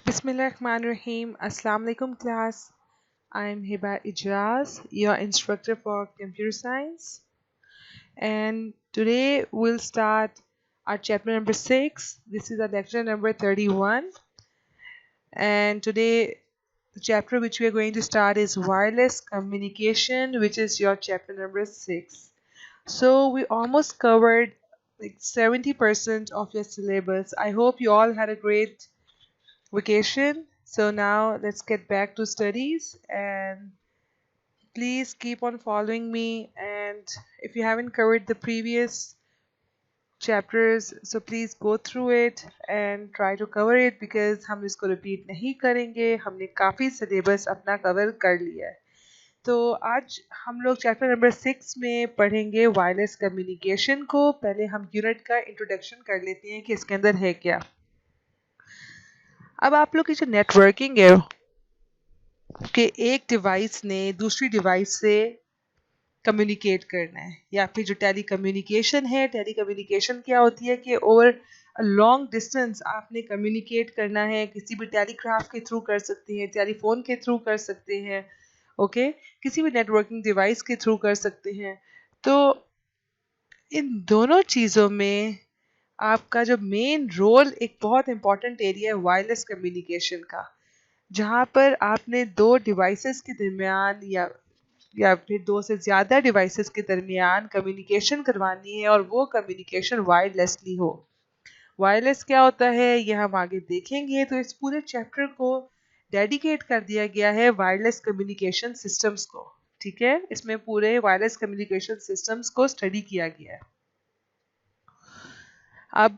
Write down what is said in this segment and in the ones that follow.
Bismillahirrahmanirrahim. Assalamu alaikum class. I am Hiba Ijaz, your instructor for computer science. And today we'll start our chapter number 6. This is our lecture number 31. And today the chapter which we are going to start is wireless communication, which is your chapter number 6. So we almost covered like 70% of your syllabus. I hope you all had a great vacation. So now let's get back to studies and please keep on following me. And if you haven't covered the previous chapters, so please go through it and try to cover it because हम इसको repeat नहीं करेंगे. हमने काफ़ी syllabus अपना cover कर लिया है. तो आज हम लोग चैप्टर नंबर 6 में पढ़ेंगे वायरलेस कम्युनिकेशन को. पहले हम यूनिट का इंट्रोडक्शन कर लेते हैं कि इसके अंदर है क्या. अब आप लोग की जो नेटवर्किंग है कि एक डिवाइस ने दूसरी डिवाइस से कम्युनिकेट करना है या फिर जो टेली कम्युनिकेशन है, टेली कम्युनिकेशन क्या होती है कि ओवर लॉन्ग डिस्टेंस आपने कम्युनिकेट करना है. किसी भी टेलीग्राफ के थ्रू कर सकते हैं, टेलीफोन के थ्रू कर सकते हैं, ओके किसी भी नेटवर्किंग डिवाइस के थ्रू कर सकते हैं. तो इन दोनों चीज़ों में आपका जो मेन रोल एक बहुत इंपॉर्टेंट एरिया है वायरलेस कम्युनिकेशन का, जहाँ पर आपने दो डिवाइसेस के दरमियान या फिर दो से ज़्यादा डिवाइसेस के दरमियान कम्युनिकेशन करवानी है और वो कम्युनिकेशन वायरलेसली हो. वायरलेस क्या होता है ये हम आगे देखेंगे. तो इस पूरे चैप्टर को डेडिकेट कर दिया गया है वायरलेस कम्युनिकेशन सिस्टम्स को. ठीक है, इसमें पूरे वायरलेस कम्युनिकेशन सिस्टम्स को स्टडी किया गया है. अब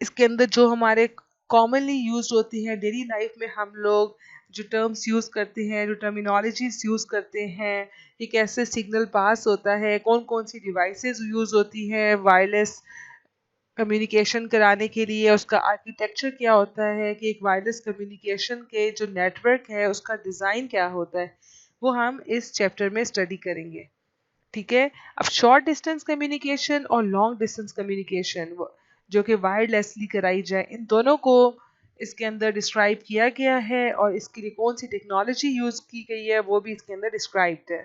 इसके अंदर जो हमारे कॉमनली यूज होती हैं डेली लाइफ में, हम लोग जो टर्म्स यूज़ करते हैं, जो टर्मिनोलॉजीज यूज़ करते हैं, कि कैसे सिग्नल पास होता है, कौन कौन सी डिवाइसेस यूज़ होती हैं वायरलेस कम्युनिकेशन कराने के लिए, उसका आर्किटेक्चर क्या होता है, कि एक वायरलेस कम्युनिकेशन के जो नेटवर्क है उसका डिज़ाइन क्या होता है, वो हम इस चैप्टर में स्टडी करेंगे. ठीक है. अब शॉर्ट डिस्टेंस कम्युनिकेशन और लॉन्ग डिस्टेंस कम्युनिकेशन जो कि वायरलेसली कराई जाए, इन दोनों को इसके अंदर डिस्क्राइब किया गया है और इसके लिए कौन सी टेक्नोलॉजी यूज की गई है वो भी इसके अंदर डिस्क्राइब्ड है.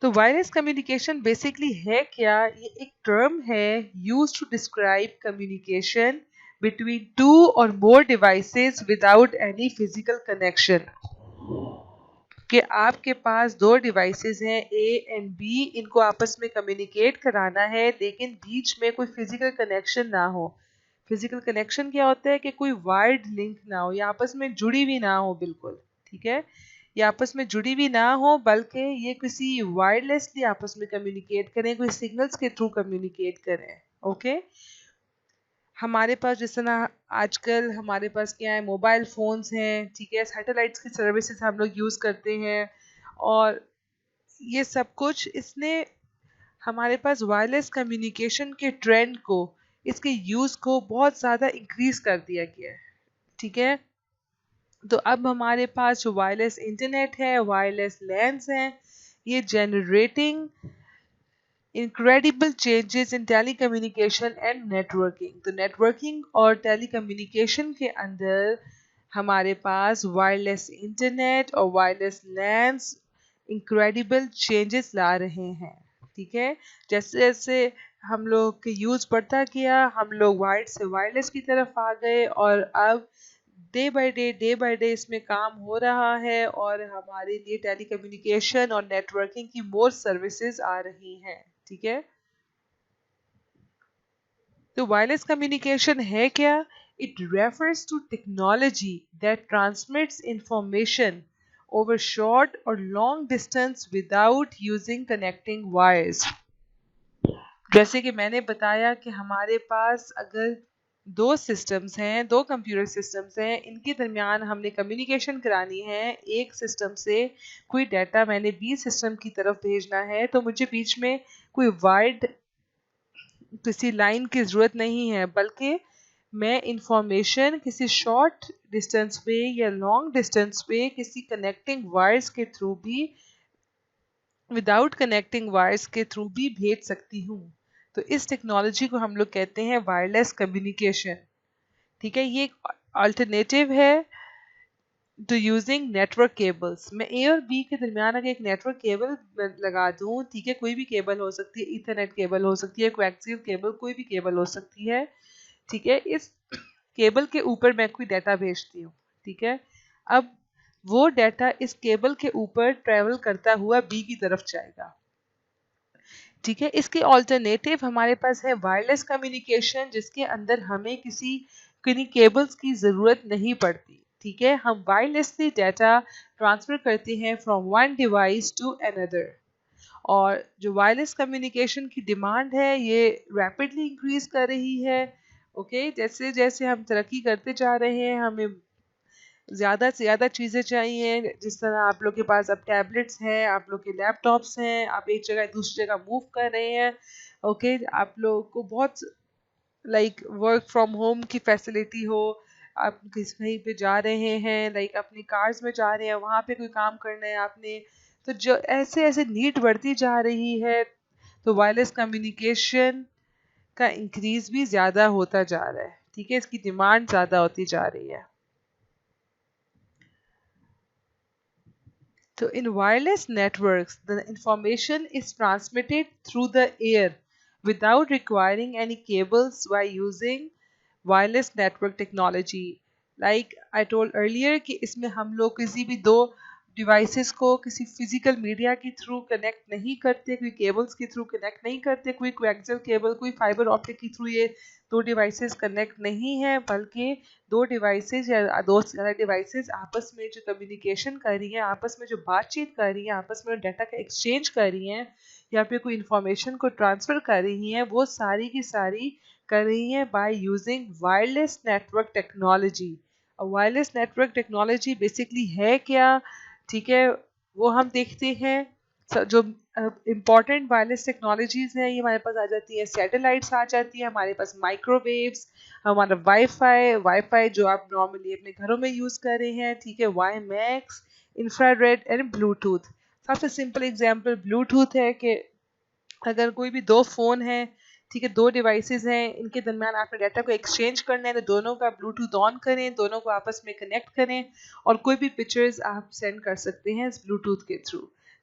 तो वायरलेस कम्युनिकेशन बेसिकली है क्या? ये एक टर्म है use to describe communication between two और more devices without any physical connection. कि आपके पास दो डिवाइसेस हैं ए एंड बी, इनको आपस में कम्युनिकेट कराना है लेकिन बीच में कोई फिजिकल कनेक्शन ना हो. फिजिकल कनेक्शन क्या होता है कि कोई वायर्ड लिंक ना हो, या आपस में जुड़ी भी ना हो बिल्कुल. ठीक है, ये आपस में जुड़ी भी ना हो बल्कि ये किसी वायरलेसली आपस में कम्युनिकेट करें, कोई सिग्नल्स के थ्रू कम्युनिकेट करें. ओके हमारे पास जिस तरह आजकल हमारे पास क्या है, मोबाइल फ़ोन्स हैं. ठीक है, सैटेलाइट्स की सर्विसेज हम लोग यूज़ करते हैं और ये सब कुछ इसने हमारे पास वायरलेस कम्युनिकेशन के ट्रेंड को, इसके यूज़ को बहुत ज़्यादा इंक्रीज़ कर दिया गया है. ठीक है, तो अब हमारे पास जो वायरलेस इंटरनेट है, वायरलेस लैंड्स हैं, ये generating incredible changes in telecommunication and networking. तो नेटवर्किंग और टेलीकम्युनिकेशन के अंदर हमारे पास वायरलेस इंटरनेट और वायरलेस लैंड्स incredible changes ला रहे हैं. ठीक है, जैसे जैसे हम लोग के यूज़ बढ़ता गया, हम लोग वायर्ड से वायरलेस की तरफ आ गए और अब डे बाय डे इसमें काम हो रहा है और हमारे लिए टेलीकम्युनिकेशन और नेटवर्किंग की मोर सर्विसेज आ रही हैं. ठीक है, तो वायरलेस कम्युनिकेशन है क्या? It refers to technology that transmits information over short और long distance without using connecting wires. जैसे कि मैंने बताया कि हमारे पास अगर दो सिस्टम्स हैं, दो कंप्यूटर सिस्टम्स हैं, इनके दरमियान हमने कम्युनिकेशन करानी है. एक सिस्टम से कोई डाटा मैंने बी सिस्टम की तरफ भेजना है तो मुझे बीच में कोई वायर्ड किसी लाइन की ज़रूरत नहीं है, बल्कि मैं इंफॉर्मेशन किसी शॉर्ट डिस्टेंस पे या लॉन्ग डिस्टेंस पे किसी कनेक्टिंग वायर्स के थ्रू भी, विदाउट कनेक्टिंग वायर्स के थ्रू भी भेज सकती हूँ. तो इस टेक्नोलॉजी को हम लोग कहते हैं वायरलेस कम्युनिकेशन. ठीक है, ये एक अल्टरनेटिव है टू यूजिंग नेटवर्क केबल्स। मैं ए और बी के दरमियान अगर एक नेटवर्क केबल लगा दूं, ठीक है, कोई भी केबल हो सकती है, इथरनेट केबल हो सकती है, कोएक्सियल केबल, कोई भी केबल हो सकती है, ठीक है, इस केबल के ऊपर मैं कोई डाटा भेजती हूँ, ठीक है, अब वो डाटा इस केबल के ऊपर ट्रेवल करता हुआ बी की तरफ जाएगा, ठीक है। इसके ऑल्टरनेटिव हमारे पास है वायरलेस कम्युनिकेशन, जिसके अंदर हमें किन्हीं केबल्स की ज़रूरत नहीं पड़ती, ठीक है, हम वायरलेसली डाटा ट्रांसफ़र करते हैं from one device to another. और जो वायरलेस कम्युनिकेशन की डिमांड है ये रैपिडली इंक्रीज कर रही है, ओके, जैसे जैसे हम तरक्की करते जा रहे हैं हमें ज़्यादा से ज़्यादा चीज़ें चाहिए। जिस तरह आप लोग के पास अब टैबलेट्स हैं, आप लोग के लैपटॉप्स हैं, आप एक जगह दूसरी जगह मूव कर रहे हैं, ओके, आप लोगों को बहुत लाइक वर्क फ्रॉम होम की फैसिलिटी हो, आप कहीं पे जा रहे हैं, लाइक अपनी कार्स में जा रहे हैं, वहाँ पे कोई काम करना है आपने, तो जो ऐसे ऐसे नीड बढ़ती जा रही है, तो वायरलेस कम्युनिकेशन का इंक्रीज भी ज़्यादा होता जा रहा है, ठीक है, इसकी डिमांड ज़्यादा होती जा रही है। So in wireless networks, the information is transmitted through the air without requiring any cables by using wireless network technology. Like I told earlier कि इसमें हम लोग किसी भी दो डिवाइसेस को किसी फिजिकल मीडिया के थ्रू कनेक्ट नहीं करते, कोई केबल्स के थ्रू कनेक्ट नहीं करते, कोई कोएक्सियल केबल, कोई फाइबर ऑप्टिक के थ्रू ये दो डिवाइसेस कनेक्ट नहीं है, बल्कि दो डिवाइसेस या दो से ज़्यादा डिवाइसेस आपस में जो कम्युनिकेशन कर रही हैं, आपस में जो बातचीत कर रही हैं, आपस में डाटा का एक्सचेंज कर रही हैं, या फिर कोई इंफॉर्मेशन को ट्रांसफ़र कर रही हैं, वो सारी की सारी कर रही हैं by using wireless network technology. और वायरलेस नेटवर्क टेक्नोलॉजी बेसिकली है क्या, ठीक है, वो हम देखते हैं। जो इम्पॉर्टेंट वायरलेस टेक्नोलॉजीज हैं ये हमारे पास आ जाती है, सैटेलाइट्स आ जाती है, हमारे पास माइक्रोवेव्स, हमारा वाईफाई, वाईफाई जो आप नॉर्मली अपने घरों में यूज़ कर रहे हैं, ठीक है, WiMAX, infrared and Bluetooth. सबसे सिंपल एग्जांपल ब्लूटूथ है कि अगर कोई भी दो फ़ोन हैं, ठीक है, दो डिवाइसेस हैं, इनके दरमियान आपने डाटा को एक्सचेंज करना है, तो दोनों का ब्लूटूथ ऑन करें, दोनों को आपस में कनेक्ट करें और कोई भी पिक्चर्स आप सेंड कर सकते हैं इस ब्लूटूथ के थ्रू।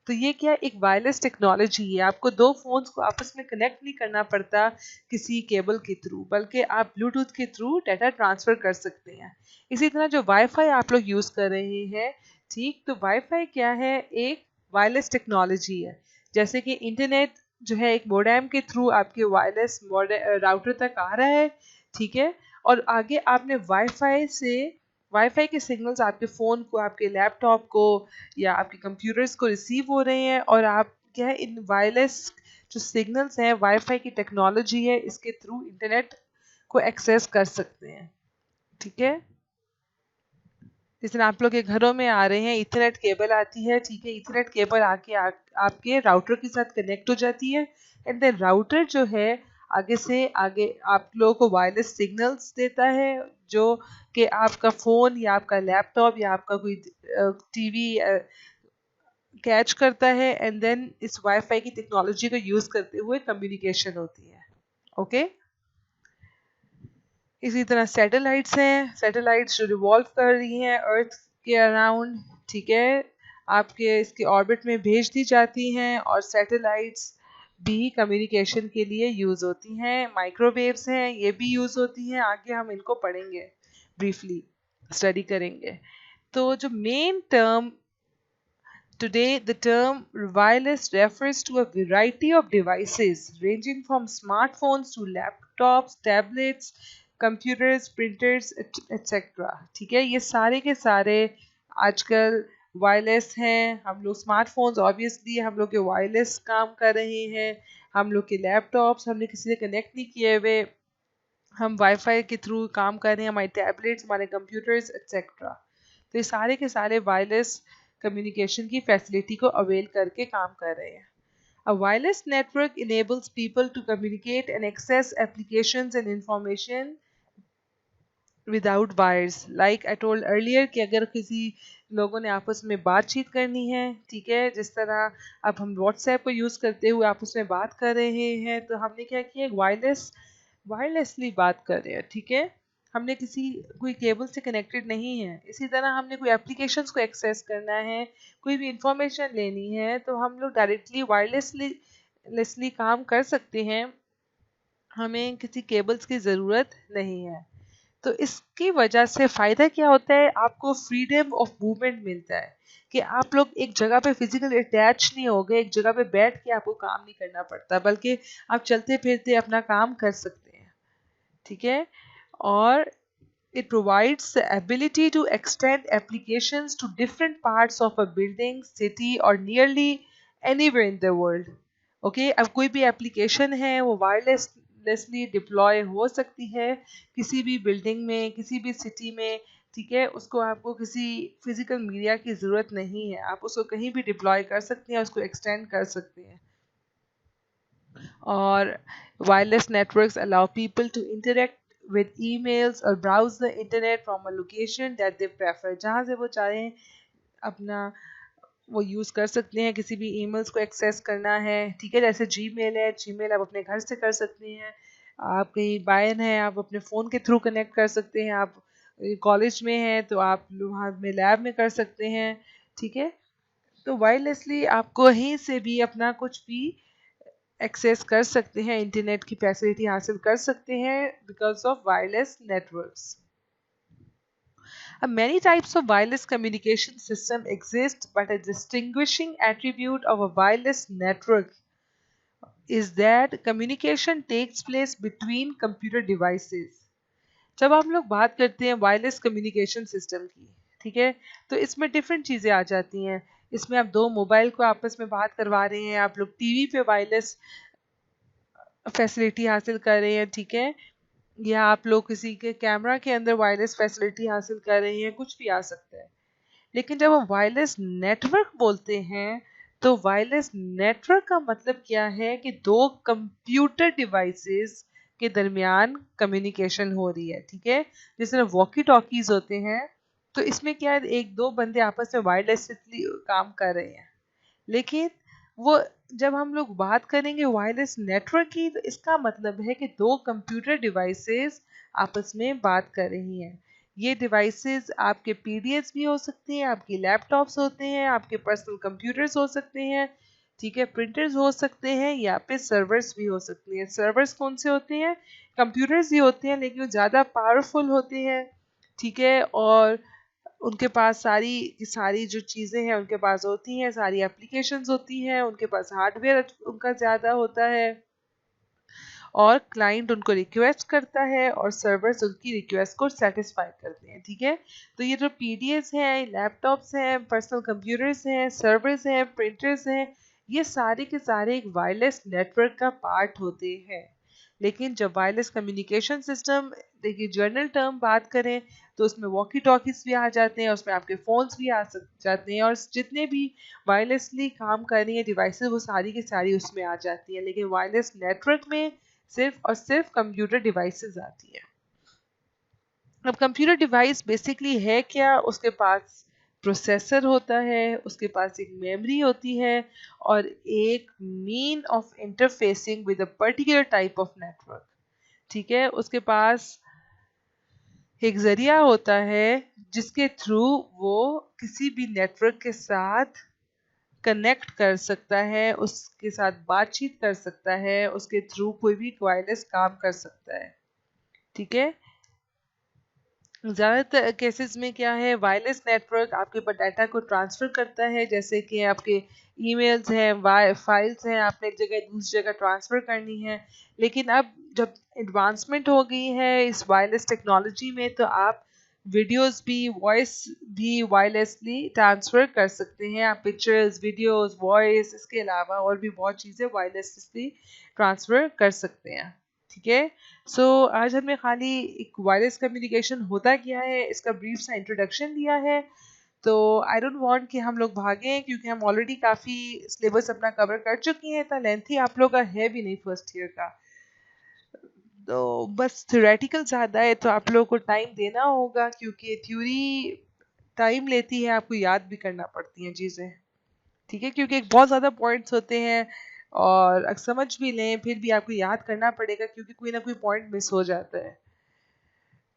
तो ये क्या एक वायरलेस टेक्नोलॉजी है, आपको दो फ़ोन्स को आपस में कनेक्ट नहीं करना पड़ता किसी केबल के थ्रू, बल्कि आप ब्लूटूथ के थ्रू डाटा ट्रांसफ़र कर सकते हैं। इसी तरह जो वाईफाई आप लोग यूज़ कर रहे हैं, ठीक, तो वाईफाई क्या है, एक वायरलेस टेक्नोलॉजी है। जैसे कि इंटरनेट जो है एक मोडेम के थ्रू आपके वायरलेस राउटर तक आ रहा है, ठीक है, और आगे आपने वाईफाई के सिग्नल्स आपके फ़ोन को, आपके लैपटॉप को या आपके कंप्यूटर्स को रिसीव हो रहे हैं, और आप क्या है इन वायरलेस जो सिग्नल्स हैं, वाईफाई की टेक्नोलॉजी है, इसके थ्रू इंटरनेट को एक्सेस कर सकते हैं, ठीक है। जिस दिन आप लोग के घरों में आ रहे हैं, इथरनेट केबल आती है, ठीक है, इथरनेट केबल आपके राउटर के साथ कनेक्ट हो जाती है, एंड देन राउटर जो है आगे से आगे आप लोगों को वायरलेस सिग्नल्स देता है, जो कि आपका फ़ोन या आपका लैपटॉप या आपका कोई टीवी कैच करता है, एंड देन इस वाईफाई की टेक्नोलॉजी को यूज़ करते हुए कम्युनिकेशन होती है, ओके। इसी तरह सैटेलाइट्स हैं, सैटेलाइट्स जो रिवॉल्व कर रही हैं अर्थ के अराउंड, ठीक है, आपके इसके ऑर्बिट में भेज दी जाती हैं, और सैटेलाइट्स भी कम्युनिकेशन के लिए यूज़ होती हैं। माइक्रोवेव्स हैं, ये भी यूज़ होती हैं, आगे हम इनको पढ़ेंगे, ब्रीफली स्टडी करेंगे। तो जो main term today, the term wireless refers to a variety of devices ranging from smartphones to laptops, tablets, computers, printers, etc. ठीक है, ये सारे के सारे आजकल वायरलेस हैं। हम लोग स्मार्टफोन्स ऑब्वियसली हम लोग के वायरलेस काम कर रहे हैं, हम लोग के लैपटॉप्स हमने किसी से कनेक्ट नहीं किए हुए, हम वाईफाई के थ्रू काम कर रहे हैं, हमारे टैबलेट्स, हमारे कंप्यूटर्स एक्सेट्रा। तो ये सारे के सारे वायरलेस कम्युनिकेशन की फैसिलिटी को अवेल करके काम कर रहे हैं। A wireless network enables people to communicate and access applications and information without wires. Like I told earlier कि अगर किसी लोगों ने आपस में बातचीत करनी है, ठीक है, जिस तरह अब हम व्हाट्सएप को यूज़ करते हुए आपस में बात कर रहे हैं, तो हमने क्या किया, वायरलेसली बात कर रहे हैं, ठीक है। हमने कोई केबल से कनेक्टेड नहीं है। इसी तरह हमने कोई एप्लीकेशंस को एक्सेस करना है, कोई भी इंफॉर्मेशन लेनी है, तो हम लोग डायरेक्टली वायरलेसली काम कर सकते हैं, हमें किसी केबल्स की ज़रूरत नहीं है। तो इसकी वजह से फ़ायदा क्या होता है, आपको फ्रीडम ऑफ मूवमेंट मिलता है कि आप लोग एक जगह पे फिजिकली अटैच नहीं हो गए, एक जगह पे बैठ के आपको काम नहीं करना पड़ता, बल्कि आप चलते फिरते अपना काम कर सकते हैं। ठीक है। और it provides the ability to extend applications to different parts of a building, city or nearly anywhere in the world. Okay, अब कोई भी एप्लीकेशन है वो वायरलेसली डिप्लॉय हो सकती है किसी भी बिल्डिंग में, किसी भी सिटी में। ठीक है, उसको आपको किसी फिजिकल मीडिया की ज़रूरत नहीं है, आप उसको कहीं भी डिप्लॉय कर सकते हैं, उसको एक्सटेंड कर सकते हैं। और wireless networks allow people to interact with emails or browse the internet from a location that they prefer. जहाँ से वो चाहें अपना वो यूज़ कर सकते हैं, किसी भी ईमेल्स को एक्सेस करना है। ठीक है, जैसे जीमेल है, जीमेल आप अपने घर से कर सकते हैं, आप कहीं बाहर हैं आप अपने फ़ोन के थ्रू कनेक्ट कर सकते हैं, आप कॉलेज में हैं तो आप वहाँ में लैब में कर सकते हैं। ठीक है, तो वायरलेसली आप कहीं से भी अपना कुछ भी एक्सेस कर सकते हैं, इंटरनेट की फैसिलिटी हासिल कर सकते हैं because of wireless networks. Many types of wireless communication system exist, but a distinguishing attribute of a wireless network is that communication takes place between computer devices. जब हम लोग बात करते हैं वायरलेस कम्युनिकेशन सिस्टम की, ठीक है, तो इसमें डिफरेंट चीज़ें आ जाती हैं। इसमें आप दो मोबाइल को आपस में बात करवा रहे हैं, आप लोग टीवी पे वायरलेस फैसिलिटी हासिल कर रहे हैं। ठीक है, या आप लोग किसी के कैमरा के अंदर वायरलेस फैसिलिटी हासिल कर रहे हैं, कुछ भी आ सकता है। लेकिन जब हम वायरलेस नेटवर्क बोलते हैं तो वायरलेस नेटवर्क का मतलब क्या है कि दो कंप्यूटर डिवाइसेस के दरमियान कम्युनिकेशन हो रही है। ठीक है, जिस तरह वॉकी टॉकीज होते हैं, तो इसमें क्या है, एक दो बंदे आपस में वायरलेसली काम कर रहे हैं। लेकिन वो जब हम लोग बात करेंगे वायरलेस नेटवर्क की, तो इसका मतलब है कि दो कंप्यूटर डिवाइसेस आपस में बात कर रही हैं। ये डिवाइसेस आपके पीडीएस भी हो सकते हैं, आपकी लैपटॉप्स होते हैं, आपके पर्सनल कंप्यूटर्स हो सकते हैं। ठीक है, प्रिंटर्स हो सकते हैं, या पे सर्वर्स भी हो सकते हैं। सर्वर्स कौन से होते हैं, कंप्यूटर्स ही होते हैं, लेकिन वो ज़्यादा पावरफुल होते हैं। ठीक है, और उनके पास सारी की सारी जो चीज़ें हैं उनके पास होती हैं, सारी एप्लीकेशंस होती हैं, उनके पास हार्डवेयर उनका ज़्यादा होता है, और क्लाइंट उनको रिक्वेस्ट करता है और सर्वर्स उनकी रिक्वेस्ट को सेटिस्फाई करते हैं। ठीक है, तो ये जो पीडीएस हैं, लैपटॉप्स हैं, पर्सनल कंप्यूटर्स हैं, सर्वर्स हैं, प्रिंटर्स हैं, ये सारे के सारे एक वायरलेस नेटवर्क का पार्ट होते हैं। लेकिन जब वायरलेस कम्युनिकेशन सिस्टम देखिए जर्नल टर्म बात करें तो उसमें वॉकी टॉकीज भी आ जाते हैं, उसमें आपके फ़ोन्स भी जाते हैं, और जितने भी वायरलेसली काम कर रही हैं डिवाइसेस वो सारी की सारी उसमें आ जाती हैं। लेकिन वायरलेस नेटवर्क में सिर्फ और सिर्फ कंप्यूटर डिवाइसेस आती है। अब कंप्यूटर डिवाइस बेसिकली है क्या, उसके पास प्रोसेसर होता है, उसके पास एक मेमोरी होती है, और एक mean of interfacing with a particular type of network. ठीक है, उसके पास एक जरिया होता है जिसके थ्रू वो किसी भी नेटवर्क के साथ कनेक्ट कर सकता है, उसके साथ बातचीत कर सकता है, उसके थ्रू कोई भी वायरलेस काम कर सकता है। ठीक है, ज़्यादातर केसेस में क्या है, वायरलेस नेटवर्क आपके पर डाटा को ट्रांसफ़र करता है, जैसे कि आपके ईमेल्स हैं, फाइल्स हैं, आपने एक जगह दूसरी जगह ट्रांसफ़र करनी है। लेकिन अब जब एडवांसमेंट हो गई है इस वायरलेस टेक्नोलॉजी में, तो आप वीडियोस भी, वॉइस भी वायरलेसली ट्रांसफ़र कर सकते हैं। आप पिक्चर्स, वीडियोस, वॉइस, इसके अलावा और भी बहुत चीज़ें वायरलेसली ट्रांसफ़र कर सकते हैं। ठीक है, सो आज हमने खाली एक वायरलेस कम्युनिकेशन होता क्या है इसका ब्रीफ सा इंट्रोडक्शन दिया है। तो आई डोंट वांट कि हम लोग भागें, क्योंकि हम ऑलरेडी काफ़ी सिलेबस अपना कवर कर चुकी हैं, इतना लेंथी आप लोग का है भी नहीं फर्स्ट ईयर का। तो बस थ्योरेटिकल ज़्यादा है, तो आप लोगों को टाइम देना होगा, क्योंकि थ्योरी टाइम लेती है, आपको याद भी करना पड़ती हैं चीज़ें। ठीक है, क्योंकि एक बहुत ज़्यादा पॉइंट्स होते हैं, और अगर समझ भी लें फिर भी आपको याद करना पड़ेगा, क्योंकि कोई ना कोई पॉइंट मिस हो जाता है।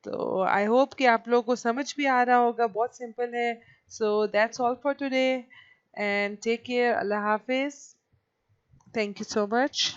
तो आई होप कि आप लोगों को समझ भी आ रहा होगा, बहुत सिंपल है. So that's all for today and take care. अल्लाह हाफिज. Thank you so much.